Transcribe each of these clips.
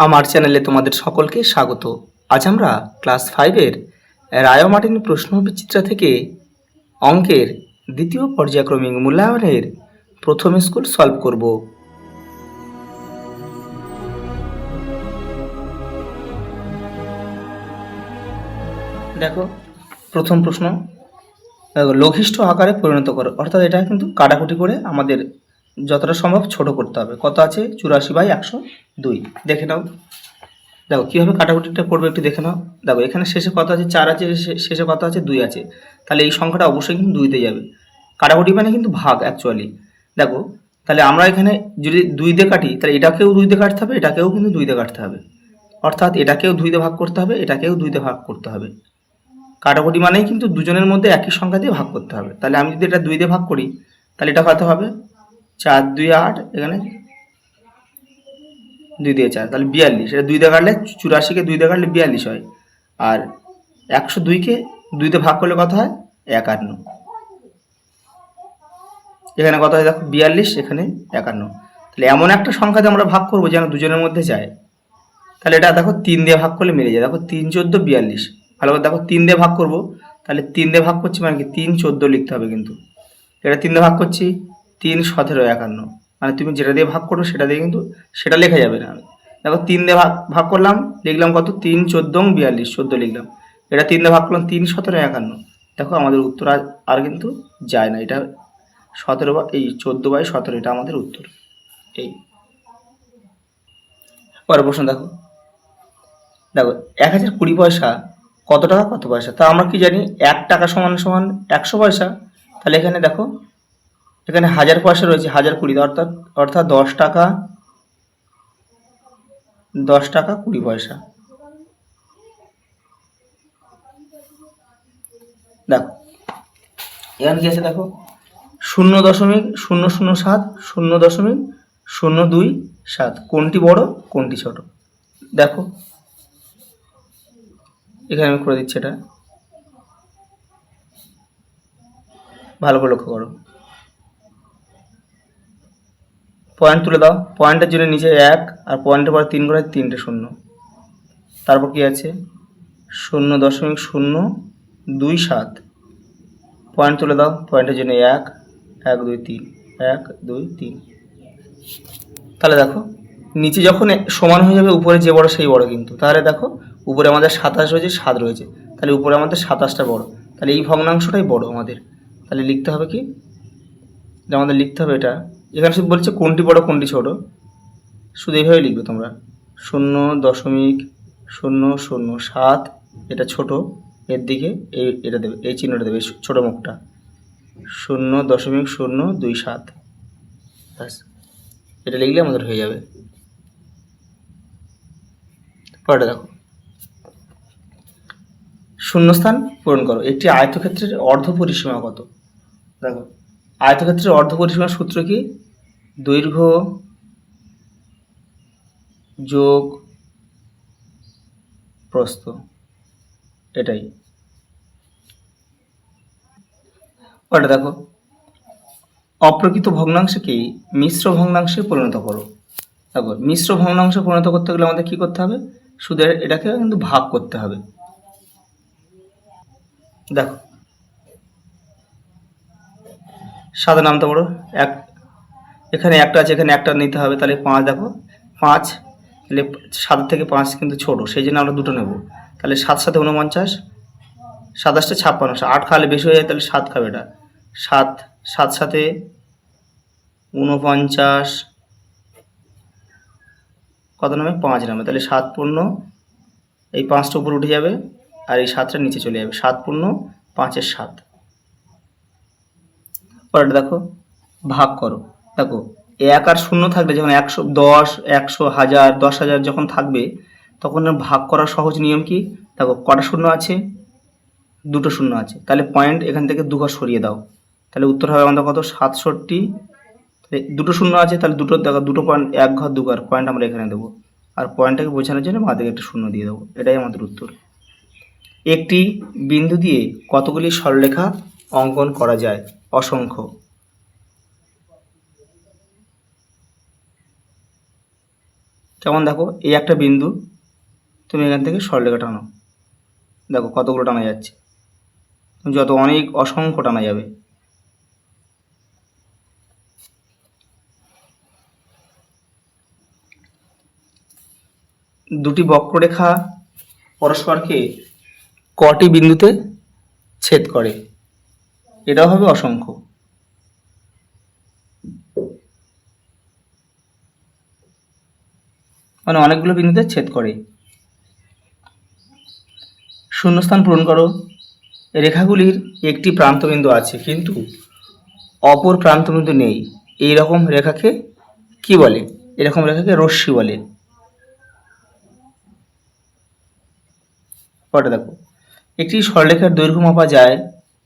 আমার চ্যানেলে তোমাদের সকলকে স্বাগত। আজ আমরা ক্লাস 5-এর রায় মার্টিন প্রশ্ন বিচিত্রা থেকে অঙ্কের দ্বিতীয় পর্যায়ক্রমিক মূল্যায়নের প্রথম স্কুল সলভ করব। দেখো প্রথম প্রশ্ন, দেখো লঘিষ্ঠ আকারে পরিণত করো, অর্থাৎ এটা কিন্তু কাটাকুটি করে আমাদের যতটা সম্ভব ছোট করতে হবে। কত আছে? 84/102। দেখে নাও। দেখো কীভাবে কাটাকুটিটা করবে একটু দেখে নাও। দেখো এখানে শেষে কত আছে? 4 আছে, শেষে কত আছে? 2 আছে। তাহলে এই সংখ্যাটা অবশ্যই কিন্তু 2তে যাবে। কাটাকুটি মানে কিন্তু ভাগ অ্যাকচুয়ালি। দেখো তাহলে আমরা এখানে যদি 2 দিয়ে কাটি, তাহলে এটাকেও 2 দিয়ে কাটতে হবে, এটাকেও কিন্তু 2 দিয়ে কাটতে হবে। অর্থাৎ এটাকেও 2 দিয়ে ভাগ করতে হবে, এটাকেও 2 দিয়ে ভাগ করতে হবে। কাটাকুটি মানেই কিন্তু দুজনের মধ্যে একই সংখ্যা দিয়ে ভাগ করতে হবে। তাহলে আমি যদি এটা 2 দিয়ে ভাগ করি, তাহলে এটা কত হবে? 4 2 8, এখানে 2 দিয়ে 4, তাহলে 42। এটা 2 দিয়ে কাটলে 84-কে 2 দিয়ে কাটলে 42 হয়। আর 102-কে 2 দিয়ে ভাগ করলে কত হয়? 51। এখানে কত হয়? দেখো 42, এখানে 51। তাহলে এমন একটা সংখ্যা দিয়ে আমরা ভাগ করবো যেন দুজনের মধ্যে যায়। তাহলে এটা দেখো 3 দিয়ে ভাগ করলে মিলে যায়। দেখো 3 14 42। ভালো করে দেখো 3 দিয়ে ভাগ করবো, তাহলে 3 দিয়ে ভাগ করছি মানে কি 3 14 লিখতে হবে কিন্তু। এটা 3 দিয়ে ভাগ করছি, 3 17 51। মানে তুমি যেটা দিয়ে ভাগ করো সেটা দিয়ে কিন্তু সেটা লেখা যাবে না। দেখো 3 দিয়ে ভাগ করলাম, লিখলাম কত? 3 14 42, 14 লিখলাম। এটা 3 দিয়ে ভাগ করলাম, 3 17 51। দেখো আমাদের উত্তর আর কিন্তু যায় না। এটা 14/17, এটা আমাদের উত্তর। এই পরের প্রশ্ন দেখো। দেখো 1020 পয়সা কত টাকা কত পয়সা? তা আমরা কি জানি? 1 টাকা সমান সমান 100 পয়সা। তাহলে এখানে দেখো, এখানে 1000 পয়সা রয়েছে, 1020, অর্থাৎ 10 টাকা 20 পয়সা। দেখো এখানে কি আছে? দেখো 0.007 0.027, কোনটি বড় কোনটি ছোট? দেখো এখানে আমি করে দিচ্ছি, এটা ভালো করে লক্ষ্য করো। পয়েন্ট তুলে দাও, পয়েন্টের জন্য নিচে 1 আর পয়েন্টের পরে 3 করে 3টে শূন্য। তারপর কি আছে? 0.027। পয়েন্ট তুলে দাও, পয়েন্টের জন্য 1 1 2 3 1 2 3। তাহলে দেখো নিচে যখন সমান হয়ে যাবে, উপরে যে বড় সেই বড় কিন্তু। তাহলে দেখো উপরে আমাদের 27 রয়েছে, 7 রয়েছে, তাহলে উপরে আমাদের 27টা বড়। তাহলে এই ভগ্নাংশটাই বড় আমাদের। তাহলে লিখতে হবে কি? আমাদের লিখতে হবে এটা, এখানে শুধু বলছে কোনটি বড় কোনটি ছোট, শুধু এইভাবে লিখবে তোমরা। 0.007 এটা ছোট, এর দিকে এটা দেবে, এই চিহ্নটা দেবে, ছোট মুখটা 0.027। ব্যাস, এটা লিখলে আমাদের হয়ে যাবে। পরেরটা দেখো, শূন্যস্থান পূরণ করো। একটি আয়তক্ষেত্রের অর্ধ পরিসীমা কত? দেখো আয়তক্ষেত্রের অর্ধ পরিসীমার সূত্র কি? দৈর্ঘ্য যোগ প্রস্থ, এটাই। ওটা দেখো, অপ্রকৃত ভগ্নাংশকে মিশ্র ভগ্নাংশে পরিণত করো। দেখো মিশ্র ভগ্নাংশে পরিণত করতে গেলে আমাদের কি করতে হবে? শুধু এটাকে কিন্তু ভাগ করতে হবে। দেখো সাদা নামতে বড় এক, এখানে একটা আছে, এখানে একটা নিতে হবে, তাহলে 5। দেখো 5, তাহলে 7 থেকে 5 কিন্তু ছোট, সেই জন্য আমরা দুটো নেব। তাহলে 7 7 49, 27 56, 8 খালে বেশি হয়ে যায়, তাহলে 7 খাবে এটা। 7 7 7 49, কত নামে? 5 নামে। তাহলে 7 পূর্ণ, এই 5টা উপরে উঠে যাবে আর এই 7টা নিচে চলে যাবে। 7 পূর্ণ 5 7। পরেরটা দেখো, ভাগ করো। দেখো 1 আর 0 থাকলে, যখন 100 10 100 1000 10,000 যখন থাকবে, তখন ভাগ করার সহজ নিয়ম কি? দেখো কটা শূন্য আছে? দুটো শূন্য আছে, তাহলে পয়েন্ট এখান থেকে 2 ঘর সরিয়ে দাও, তাহলে উত্তর হবে আমাদের কত? 67। দুটো শূন্য আছে, তাহলে দেখো দুটো পয়েন্ট 1 ঘর 2 ঘর পয়েন্ট আমরা এখানে দেবো, আর পয়েন্টটাকে বোঝানোর জন্য বাঁ দিকে একটা শূন্য দিয়ে দেবো। এটাই আমাদের উত্তর। একটি বিন্দু দিয়ে কতগুলি সরলরেখা অঙ্কন করা যায়? অসংখ্য। কেমন দেখো, এই একটা বিন্দু, তুমি এখান থেকে সরলরেখা টানো, দেখো কতগুলো টানা যাচ্ছে, যত অনেক অসংখ্য টানা যাবে। দুটি বক্ররেখা পরস্পরকে কটি বিন্দুতে ছেদ করে? এটাও হবে অসংখ্য। মানে অনেকগুলো বিন্দুতে ছেদ করে। শূন্যস্থান পূরণ করো। রেখাগুলির একটি প্রান্তবিন্দু আছে কিন্তু অপর প্রান্তবিন্দু নেই, এই রকম রেখাকে কি বলে? এরকম রেখাকে রশ্মি বলে। পরে দেখো, একটি সরলরেখার দৈর্ঘ্য মাপা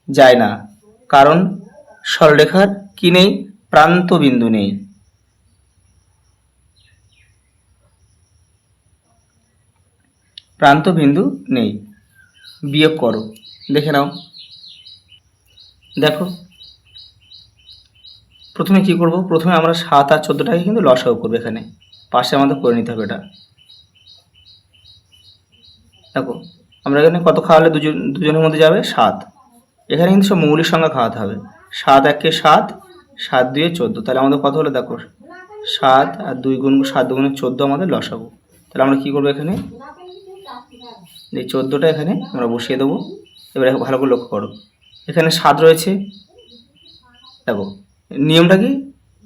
যায় না, কারণ সরলরেখার কি নেই? প্রান্তবিন্দু নেই। প্রান্তবিন্দু নেই। বিয়োগ করো, দেখে নাও। দেখো, প্রথমে কি করব? প্রথমে আমরা 7 আর 14টাকে কিন্তু লসাগু করবো। এখানে পাশে আমাদের করে নিতে হবে এটা। দেখো, আমরা এখানে কত খাওয়ালে দুজনের মধ্যে যাবে? 7। এখানে কিন্তু সব মৌলিক সংখ্যা খাওয়াতে হবে। 7 একে 7, 7 2 14। তাহলে আমাদের কত হলো? দেখো 7 আর 2 গুণ 7 2 14 আমাদের লসাগু। তাহলে আমরা কি করবো? এখানে এই 14টা এখানে আমরা বসিয়ে দেবো। এবারে ভালো করে লক্ষ্য করো, এখানে 7 রয়েছে। দেখো, নিয়মটা কি?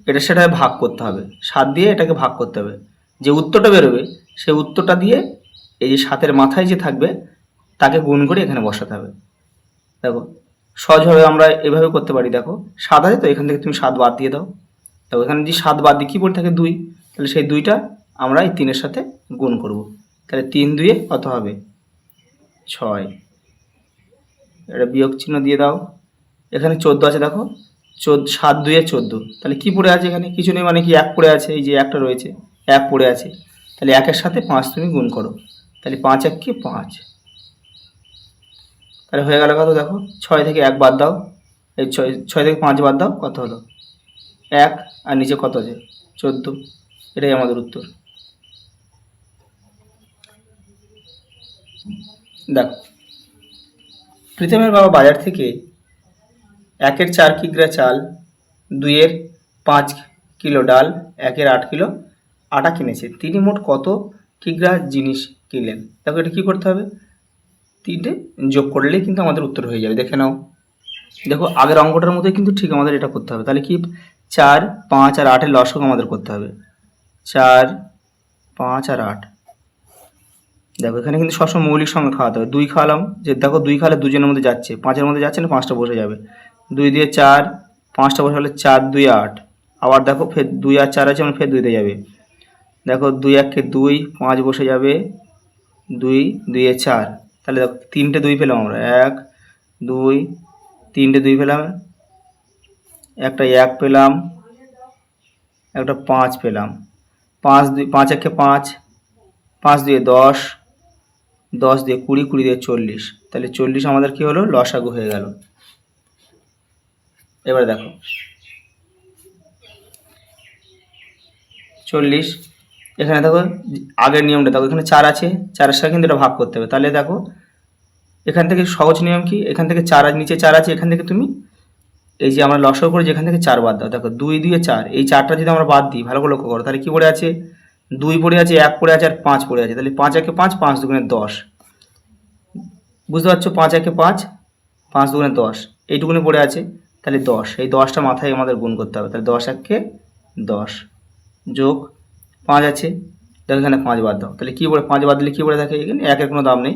এটা সেটা ভাগ করতে হবে, 7 দিয়ে এটাকে ভাগ করতে হবে। যে উত্তরটা বেরোবে সেই উত্তরটা দিয়ে এই যে 7-এর মাথায় যে থাকবে তাকে গুণ করে এখানে বসাতে হবে। দেখো, সহজভাবে আমরা এভাবে করতে পারি। দেখো 7 আছে তো, এখান থেকে তুমি 7 বাদ দিয়ে দাও। দেখো, এখানে যদি 7 বাদ দিয়ে কী পড়ে থাকে? 2। তাহলে সেই 2টা আমরা এই 3-এর সাথে গুণ করব। তাহলে 3 2 কত হবে? 6। এটা বিয়োগ চিহ্ন দিয়ে দাও। এখানে 14 আছে। দেখো 7 2 14। তাহলে কি পড়ে আছে? এখানে কিছু নেই, মানে কি 1 পড়ে আছে। এই যে একটা রয়েছে, 1 পড়ে আছে। তাহলে 1-এর সাথে 5 তুমি গুণ করো। তাহলে 5 1 কি 5। তাহলে হয়ে গেল কত? দেখো 6 থেকে 1 বাদ দাও, এই 6 থেকে 5 বাদ দাও, কত হলো? 1। আর নিচে কত আছে? 14। এটাই আমাদের উত্তর। দেখো, প্রীতমের বাবা বাজার থেকে 1-এর 4 কিগ্রা চাল, 2-এর 5 কিলো ডাল, 1-এর 8 কিলো আটা কিনেছে। তিনি মোট কত কিগ্রা জিনিস কিনলেন? দেখো, এটা কী করতে হবে? 3টে যোগ করলেই কিন্তু আমাদের উত্তর হয়ে যাবে। দেখে নাও। দেখো, আগের অঙ্কটার মধ্যে কিন্তু ঠিক আমাদের এটা করতে হবে। তাহলে কি? 4 5 আর 8-এর লসাগু আমাদের করতে হবে। 4 5 আর 8। দেখো, এখানে কিন্তু সবসময় মৌলিক সংখ্যা খাওয়াতে হবে। 2 খাওয়ালাম, যে দেখো 2 খাওয়ালে দুজনের মধ্যে যাচ্ছে, 5-এর মধ্যে যাচ্ছে না, 5টা বসে যাবে। 2 দিয়ে 4, 5টা বসালে 4 2 8। আবার দেখো ফের 2 আর 4 আছে, মানে ফের 2 তে যাবে। দেখো 2 1 2, 5 বসে যাবে, 2 2 4। তাহলে দেখো 3টে 2 পেলাম আমরা, 1 2, 3টে 2 পেলাম, একটা 1 পেলাম, একটা 5 পেলাম। 5 2 5 1 5, 5 2 10, 10 দিয়ে 20, 20 দিয়ে 40। তাহলে 40 আমাদের কি হলো? লসাগু হয়ে গেল। এবারে দেখো 40, এখানে দেখো আগের নিয়মটা দেখো, এখানে 4 আছে, 4-এর সাথে কিন্তু এটা ভাগ করতে হবে। তাহলে দেখো এখান থেকে সহজ নিয়ম কি? এখান থেকে 4 নিচে 4 আছে, এখান থেকে তুমি এই যে আমরা লসাগু করে যেখান থেকে 4 বাদ দাও। দেখো 2 2 4, এই 4টা যদি আমরা বাদ দিই, ভালো করে লক্ষ্য করো, তাহলে কি পড়ে আছে? 2 পড়ে আছে, 1 পড়ে আছে, আর 5 পড়ে আছে। তাহলে 5 1 5, 5 2 10। বুঝতে পারছো? 5 1 5, 5 2 10, এইটুকুনি পড়ে আছে। তাহলে 10, এই 10টা মাথায় আমাদের গুণ করতে হবে। তাহলে 10 1 10 যোগ 5 আছে, দেখো এখানে 5 বাদ দাও। তাহলে কী পড়ে? 5 বাদ দিলে কী পড়ে থাকে? এখানে 1-এর কোনো দাম নেই।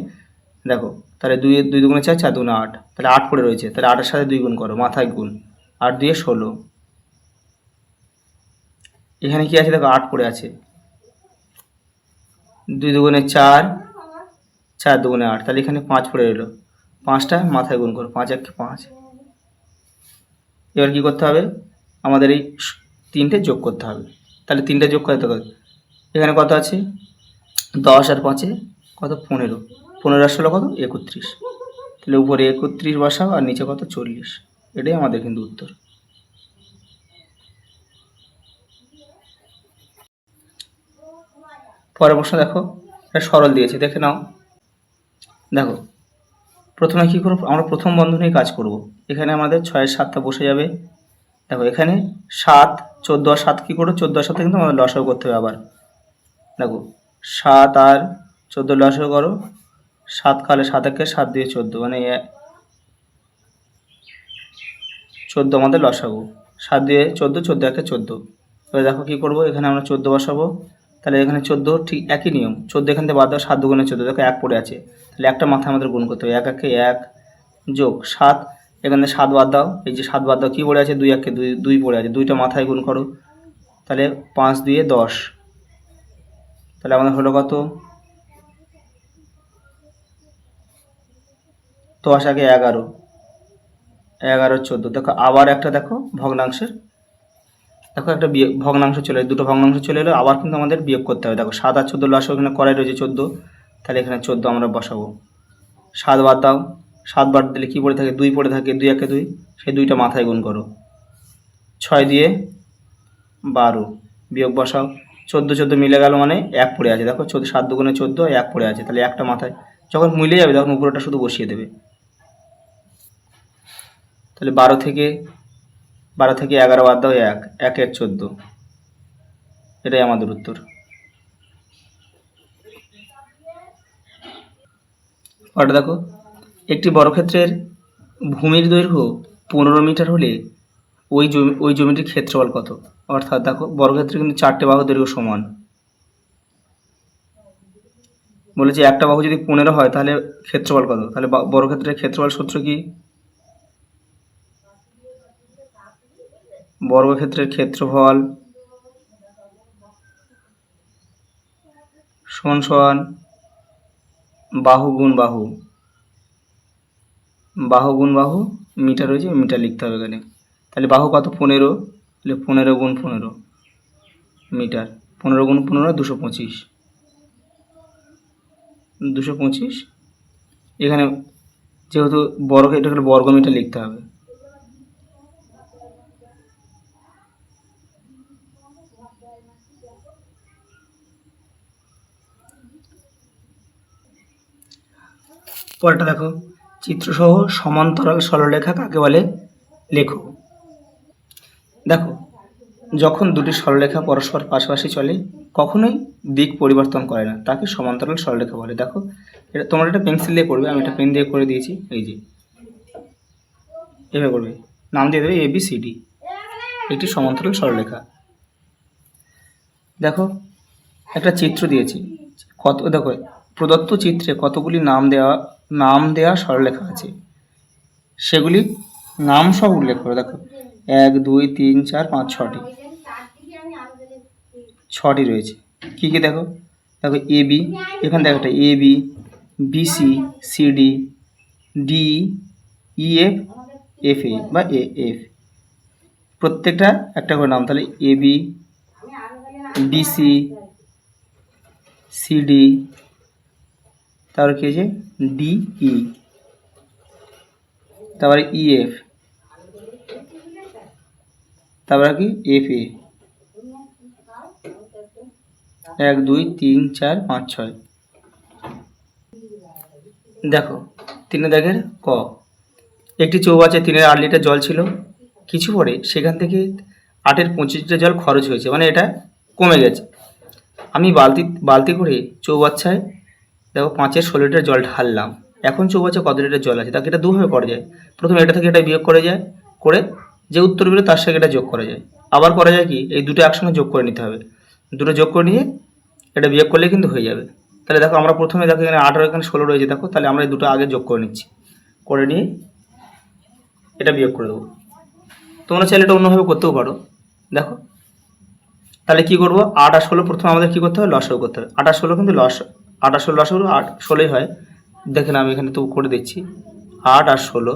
দেখো, তাহলে 2 2 2 4, 4 2 8। তাহলে 8 পড়ে রয়েছে। তাহলে 8-এর সাথে 2 গুণ করো, মাথায় গুণ। 8 2 16। এখানে কি আছে? দেখো 8 পড়ে আছে। 2 2 4, 4 2 8। তাহলে এখানে 5 পড়ে রইলো, 5টা মাথায় গুণ করো, 5 1 5। এবার কী করতে হবে? আমাদের এই 3টে যোগ করতে হবে। তাহলে 3টে যোগ করতে হবে। এখানে কত আছে? 10 আর 5-এ কত? 15। 15 আর 16 কত? 31। তাহলে উপরে 31 বসাও, আর নিচে কত? 40। এটাই আমাদের কিন্তু উত্তর। পরের প্রশ্ন দেখো, এটা সরল দিয়েছে, দেখে নাও। দেখো প্রথমে কী করব, আমরা প্রথম বন্ধনেই কাজ করব। এখানে আমাদের 6 এর 7টা বসে যাবে। দেখো এখানে 7, 14 আর 7 কী করো, 14 আর 7 কিন্তু আমাদের লসাগু করতে হবে আবার। দেখো 7 আর 14 লসাগু করো, 7 কালে 7 একে 7 দিয়ে 14, মানে 14 আমাদের লসাগু। 7 দিয়ে 14, 14 একে 14। এবার দেখো কী করবো, এখানে আমরা 14 বসাবো। তাহলে এখানে 14 ঠিক একই নিয়ম, 14 এখান থেকে বাদ দাও, 7 দুগুণে 14, দেখো 1 পড়ে আছে, তাহলে একটা মাথায় আমাদের গুণ করতে হবে। 1 একে 1 যোগ 7, এখানে 7 বাদ দাও, এই যে 7 বাদ দাও, কী পড়ে আছে, 2 একে 2, 2 পড়ে আছে, 2টা মাথায় গুণ করো, তাহলে 5 2 10, তাহলে আমাদের হলো কত, 10 একে 11, 11 14। দেখো আবার একটা দেখো ভগ্নাংশের, দেখো একটা বিয়োগ ভগ্নাংশ চলে এলো, দুটো ভগ্নাংশ চলে এলো, আবার কিন্তু আমাদের বিয়োগ করতে হবে। দেখো 7 আর 14 লসাগু এখানে করাই রয়েছে 14, তাহলে এখানে 14 আমরা বসাবো। 7 বাদ দাও, 7 বাদ দিলে কী পড়ে থাকে, 2 পড়ে থাকে, 2 একে 2, সেই 2টা মাথায় গুণ করো, 6 দিয়ে 12, বিয়োগ বসাও, 14 14 মিলে গেল, মানে 1 পড়ে আছে। দেখো 7 দুগুণে 14, 1 পড়ে আছে, তাহলে একটা মাথায় যখন মিলে যাবে তখন উপরেটা শুধু বসিয়ে দেবে। তাহলে 12 থেকে 11 বাদ দাও, 1 1 এর 14, এটাই আমাদের উত্তর। ওটা দেখো, একটি বর্গক্ষেত্রের ভূমির দৈর্ঘ্য 15 মিটার হলে ওই জমিটির ক্ষেত্রফল কত। অর্থাৎ দেখো বর্গক্ষেত্রে কিন্তু 4টে বাহুর দৈর্ঘ্য সমান, বলেছে একটা বাহু যদি 15 হয় তাহলে ক্ষেত্রফল কত। তাহলে বর্গক্ষেত্রের ক্ষেত্রফল সূত্র কি, বর্গক্ষেত্রের ক্ষেত্রফল সমান সমান বাহু গুণ বাহু, বাহু গুণ বাহু, মিটার হয়েছে, মিটার লিখতে হবে এখানে। তাহলে বাহু কত, 15, তাহলে 15 গুণ 15 মিটার, 15 গুণ 15 225, 225। এখানে যেহেতু বর্গ, এটা হলো বর্গ মিটার লিখতে হবে। পরেরটা দেখো, চিত্রসহ সমান্তরাল সরলরেখা কাকে বলে, লেখো। দেখো যখন দুটি সরলরেখা পরস্পর পাশাপাশি চলে কখনোই দিক পরিবর্তন করে না, তাকে সমান্তরাল সরলরেখা বলে। দেখো এটা তোমরা একটা পেন্সিল দিয়ে করবে, আমি একটা পেন দিয়ে করে দিয়েছি, এই যে এভাবে করবে, নাম দিয়ে দেবে ABCD, একটি সমান্তরাল সরলরেখা। দেখো একটা চিত্র দিয়েছি, দেখো প্রদত্ত চিত্রে কতগুলি নাম দেওয়া সরলরেখা আছে, সেগুলি নাম সব উল্লেখ করো। দেখো 1 2 3 4 5 6টি রয়েছে। কী কী দেখো, দেখো AB, এখানে দেখো একটা AB, BC, CD, DE, EF, FA বা AF, প্রত্যেকটা একটা করে নাম। তাহলে AB, BC, CD, তারপরে কি আছে DE, তারপরে EF, তারপরে কি FA, 1 2 3 4 5 6। দেখো 3 দাগের ক, একটি চৌবাচ্চায় 3 8 লিটার জল ছিল, কিছু পরে সেখান থেকে 8 25 লিটার জল খরচ হয়েছে, মানে এটা কমে গেছে। আমি বালতি করে চৌবাচ্চায় দেখো 5 16 লিটার জল ঢাললাম, এখন চৌবাচ্চায় কত লিটার জল আছে, তাকে এটা দুভাবে করা যায়। প্রথমে এটা থেকে এটা বিয়োগ করা যায়, করে যে উত্তর বেরোয় তার সাথে এটা যোগ করা যায়। আবার করা যায় কি, এই দুটো একসঙ্গে যোগ করে নিতে হবে, দুটো যোগ করে নিয়ে এটা বিয়োগ করলে কিন্তু হয়ে যাবে। তাহলে দেখো আমরা প্রথমে দেখো এখানে 18, এখানে 16 রয়েছে, দেখো তাহলে আমরা এই দুটো আগে যোগ করে নিচ্ছি, করে নিয়ে এটা বিয়োগ করে দেবো। তোমরা চাইলে এটা অন্যভাবে করতেও পারো। দেখো তাহলে কি করবো, 8 আর 16 প্রথমে আমাদের কি করতে হবে, লসাগু করতে হবে। 8 আর 16 কিন্তু 8 আর 16 লসাগু 8 16ই হয়। দেখেন আমি এখানে তো করে দিচ্ছি, 8 আর 16,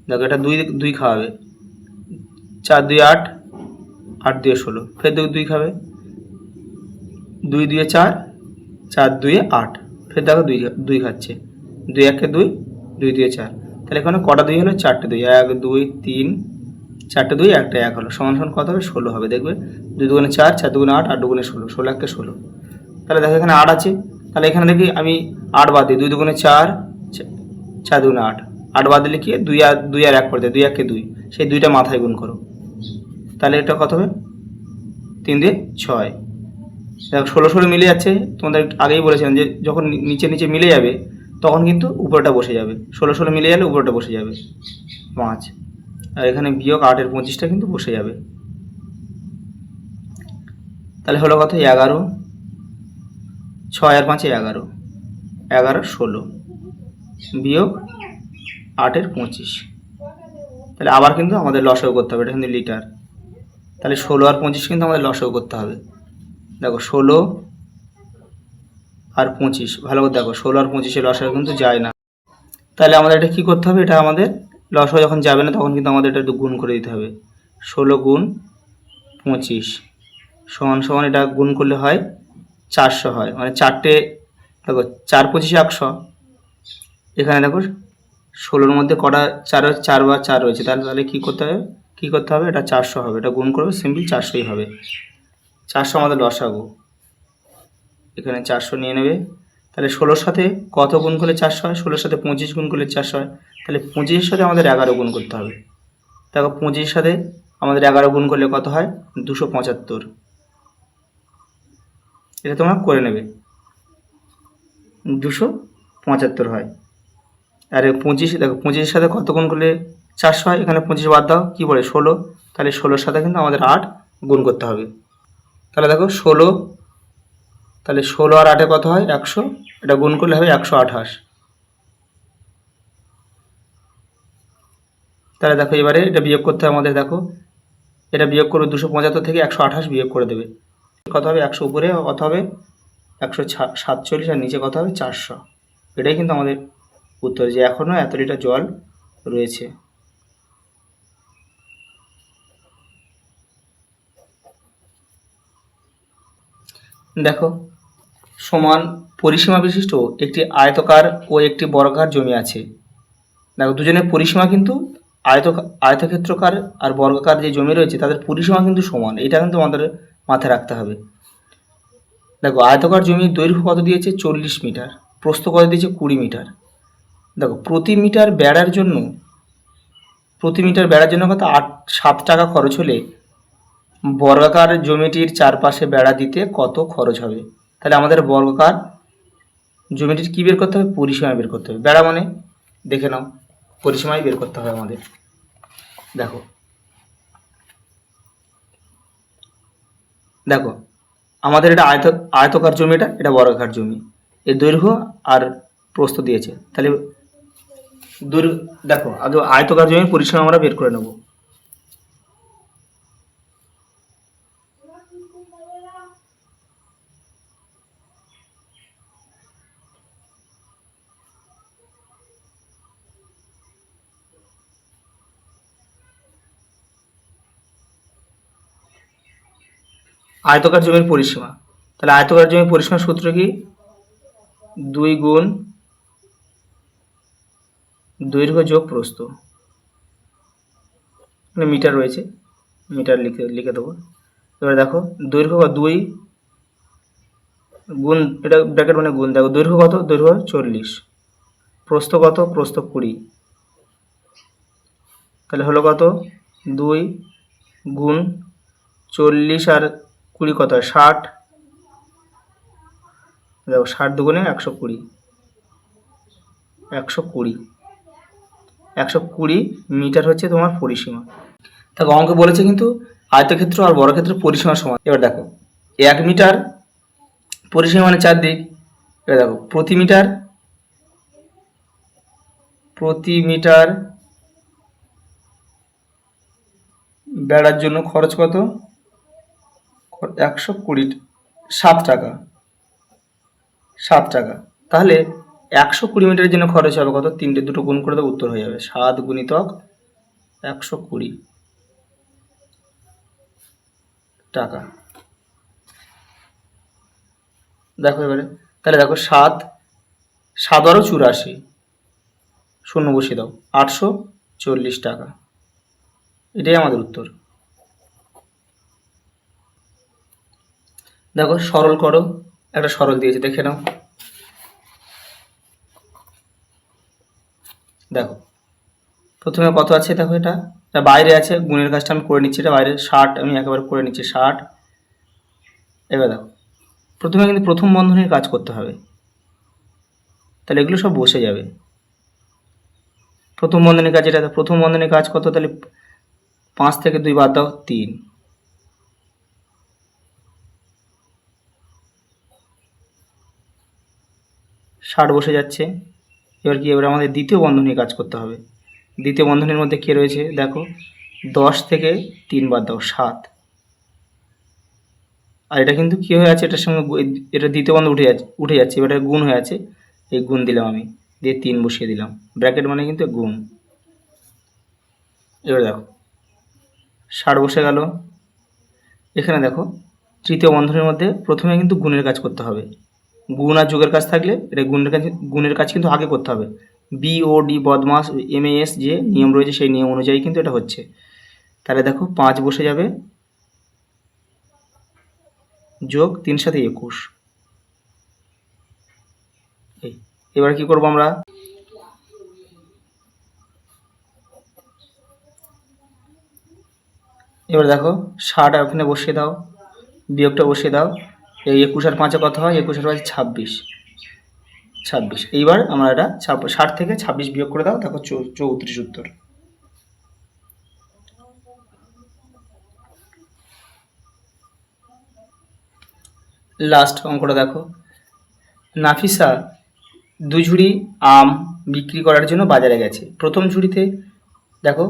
দেখো এটা 2 খাওয়াবে, 4 2 8, 8 2 16, ফের 2 খাবে, 2 2 4, 4 2 8, ফের দেখো 2 খাচ্ছে, 2 1 2, 2 2 4, তাহলে এখানে কটা 2 হলো, 4টে 2, 1 2 3 4টে 2, একটা 1 হলো, সমান সমান কত হবে, 16 হবে। দেখবে 2 2 4, 4 2 8, 8 2 16, 16 1 16, তাহলে দেখো এখানে 8 আছে, তাহলে এখানে দেখি আমি 8 বাদ দিই, 2 দুগুণে 4, 4 দুগুণে 8, 8 বাদ দিলে কি 2 আর 1 পড়ে, 2 1 কে 2, সেই 2টা মাথায় গুণ করো, তাহলে এটা কত হবে, 3 দিয়ে 6। দেখো 16 16 মিলে যাচ্ছে, তোমাদের আগেই বলেছিলাম যে যখন নিচে নিচে মিলে যাবে তখন কিন্তু উপরটা বসে যাবে, 16 16 মিলে গেলে উপরটা বসে যাবে 5, আর এখানে বিয়োগ 8 এর 25টা কিন্তু বসে যাবে। তাহলে হলো কত, 11, 6 আর 5 11, 11 16 বিয়োগ 8 এর 25। তাহলে আবার কিন্তু আমাদের লসাগু করতে হবে, এটা কিন্তু লিটার, তাহলে 16 আর 25 কিন্তু আমাদের লসাগু করতে হবে। দেখো 16 আর 25, ভালো করে দেখো 16 আর 25 লসাগু কিন্তু যায় না, তাহলে আমাদের এটা কি করতে হবে, এটা আমাদের লসাগু যখন যাবে না তখন কিন্তু আমাদের এটা একটু গুণ করে দিতে হবে। 16 গুণ 25 সমান সমান, এটা গুণ করলে হয় 400 হয়, মানে 4টে, দেখো 4 25 100, এখানে দেখো 16-র মধ্যে কটা 4 4 বা 4 রয়েছে, তাহলে কী করতে হবে, এটা 400 হবে, এটা গুণ করবে, সিম্পল 400ই হবে। 400 আমাদের লসাগু, এখানে 400 নিয়ে নেবে। তাহলে 16-র সাথে কত গুণ করলে 400 হয়, 16-র সাথে 25 গুণ করলে 400 হয়, তাহলে 25-এর সাথে আমাদের 11 গুণ করতে হবে। দেখো 25-এর সাথে আমাদের 11 গুণ করলে কত হয়, 275, এটা তোমরা করে নেবে, 275 হয়। আর 25, দেখো 25-এর সাথে কত গুণ করলে 400 হয়, এখানে 25 বাদ দাও, কী পড়ে 16, তাহলে 16-র সাথে কিন্তু আমাদের 8 গুণ করতে হবে। তাহলে দেখো 16, তাহলে 16 আর 8-এ কত হয় 100, এটা গুণ করলে হবে 128। তাহলে দেখো এবারে এটা বিয়োগ করতে হবে আমাদের, দেখো এটা বিয়োগ করবে, 275 থেকে 128 বিয়োগ করে দেবে, কত হবে 100 উপরে কত হবে 147, আর নিচে কত হবে 400। এটাই কিন্তু আমাদের উত্তর, যে এখনও এত লিটার জল রয়েছে। দেখো সমান পরিসীমা বিশিষ্ট একটি আয়তকার ও একটি বর্গাকার জমি আছে। দেখো দুজনের পরিসীমা কিন্তু আয়তক্ষেত্রকার আর বর্গাকার যে জমি রয়েছে তাদের পরিসীমা কিন্তু সমান, এটা কিন্তু আমাদের মাথায় রাখতে হবে। দেখো আয়তকার জমির দৈর্ঘ্য কত দিয়েছে 40 মিটার, প্রস্থ কত দিয়েছে 20 মিটার। দেখো প্রতি মিটার বেড়ার জন্য কত 7 টাকা খরচ হলে বর্গাকার জমিটির চারপাশে বেড়া দিতে কত খরচ হবে। তাহলে আমাদের বর্গাকার জমিটির কী বের করতে হবে, পরিসীমা বের করতে হবে। বেড়া মানে দেখে নাও, পরিসীমাই বের করতে হবে আমাদের। দেখো দেখো আমাদের এটা আয়তকার জমি, এটা বর্গাকার জমি, এর দৈর্ঘ্য আর প্রস্থ দিয়েছে, তাহলে দেখো আগে আয়তকার জমির পরিসীমা আমরা বের করে নেব। আয়তকার জমির পরিসীমা, তাহলে আয়তকার জমির পরিসীমার সূত্র কি, 2 গুণ দৈর্ঘ্য যোগ প্রস্থ, মিটার রয়েছে, মিটার লিখে দেবো। এবার দেখো দৈর্ঘ্য 2 গুণ, এটা ব্র্যাকেট মানে গুণ, দেখো দৈর্ঘ্য কত, দৈর্ঘ্য 40, প্রস্থ কত, প্রস্থ 20, তাহলে হলো কত 2 গুণ 40 আর 20 কত হয় 60, দেখো 60 দুগুণে 120, 120 মিটার হচ্ছে তোমার পরিসীমা। দেখো অঙ্কে বলেছে কিন্তু আয়তক্ষেত্র আর বর্গক্ষেত্রের পরিসীমা সমান। এবার দেখো 1 মিটার পরিসীমা মানে 4 দিক। এবার দেখো প্রতি মিটার বেড়ার জন্য খরচ কত, 120, 7 টাকা, তাহলে 120 মিটারের জন্য খরচ হবে কত, দুটো গুণ করে দেবো, উত্তর হয়ে যাবে 7 গুণিতক 120 টাকা। দেখো এবারে, তাহলে দেখো 7 7 84, শূন্য বসিয়ে দাও, 840 টাকা, এটাই আমাদের উত্তর। দেখো সরল করো, একটা সরল দিয়েছে, দেখে নাও। দেখো প্রথমে কত আছে, দেখো এটা বাইরে আছে, গুণের কাজটা আমি করে নিচ্ছি, এটা বাইরে 60 আমি একেবারে করে নিচ্ছি 60। এবার দেখো প্রথমে কিন্তু প্রথম বন্ধনীর কাজ করতে হবে, তাহলে এগুলো সব বসে যাবে। প্রথম বন্ধনীর কাজ এটা, প্রথম বন্ধনীর কাজ কত, তাহলে 5 থেকে 2 বাদ দাও 3, 60 বসে যাচ্ছে। এবার কি, এবার আমাদের দ্বিতীয় বন্ধনীর কাজ করতে হবে। দ্বিতীয় বন্ধনীর মধ্যে কে রয়েছে দেখো, 10 থেকে 3 বাদ দাও 7। আর এটা কিন্তু কী হয়ে আছে, এটার সঙ্গে এটা দ্বিতীয় বন্ধ উঠে যাচ্ছে, এবার গুণ হয়ে আছে, এই গুণ দিলাম আমি, দিয়ে 3 বসিয়ে দিলাম, ব্র্যাকেট মানে কিন্তু গুণ। এবার দেখো 60 বসে গেল। এখানে দেখো তৃতীয় বন্ধনীর মধ্যে প্রথমে কিন্তু গুণের কাজ করতে হবে। গুণ আর যোগের কাজ থাকলে এটা গুণের কাজ কিন্তু আগে করতে হবে। BOD বদমাস MAS যে নিয়ম রয়েছে সেই নিয়ম অনুযায়ী কিন্তু এটা হচ্ছে। তাহলে দেখো 5 বসে যাবে, যোগ 3 সাথে 21। এবার কি করব আমরা, এবার দেখো 60 ওখানে বসিয়ে দাও, বিয়োগটা বসিয়ে দাও, এই 21 আর 5 কত হয়, 21 আর 5 26। এইবার আমরা এটা 60 থেকে 26 বিয়োগ করে দাও, দেখো 34 উত্তর। লাস্ট অঙ্কটা দেখো, নাফিসা 2 ঝুড়ি আম বিক্রি করার জন্য বাজারে গেছে। প্রথম ঝুড়িতে দেখো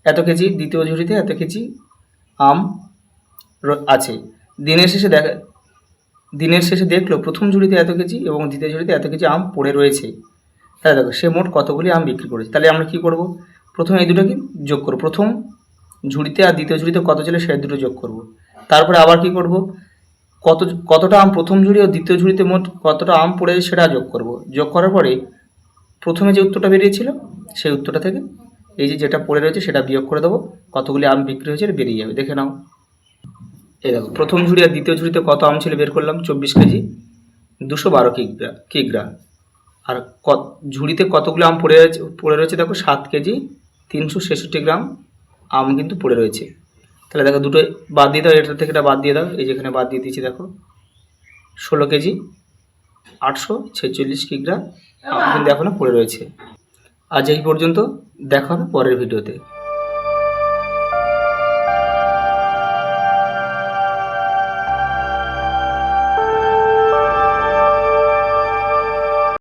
এত কেজি, দ্বিতীয় ঝুড়িতে এত কেজি আম আছে। দিনের শেষে দেখলো প্রথম ঝুড়িতে এত কেজি এবং দ্বিতীয় ঝুড়িতে এত কেজি আম পড়ে রয়েছে। তাহলে দেখো সে মোট কতগুলি আম বিক্রি করেছে। তাহলে আমরা কি করব, প্রথমে এই দুটোকে যোগ করব, প্রথম ঝুড়িতে আর দ্বিতীয় ঝুড়িতে কত ছিল সে দুটো যোগ করব। তারপরে আবার কি করব, কতটা আম প্রথম ঝুড়ি ও দ্বিতীয় ঝুড়িতে মোট কতটা আম পড়েছে সেটা যোগ করব। যোগ করার পরে প্রথমে যে উত্তরটা বেরিয়েছিল সেই উত্তরটা থেকে এই যেটা পড়ে রয়েছে সেটা বিয়োগ করে দেবো, কতগুলি আম বিক্রি হয়েছে বেরিয়ে যাবে, দেখে নাও। এই দেখো প্রথম ঝুড়ি আর দ্বিতীয় ঝুড়িতে কত আম ছিল বের করলাম, 24 কেজি 212 কিগ্রা। আর ঝুড়িতে কতগুলো আম পড়ে রয়েছে দেখো 7 কেজি 366 গ্রাম আম কিন্তু পড়ে রয়েছে। তাহলে দেখো দুটো বাদ দিয়ে দাও, এটা থেকে এটা বাদ দিয়ে দাও, এই যেখানে বাদ দিয়ে দিয়েছি দেখো 16 কেজি 846 কিগ্রা আম কিন্তু এখনও পড়ে রয়েছে। আজ এই পর্যন্ত, দেখা হবে পরের ভিডিওতে।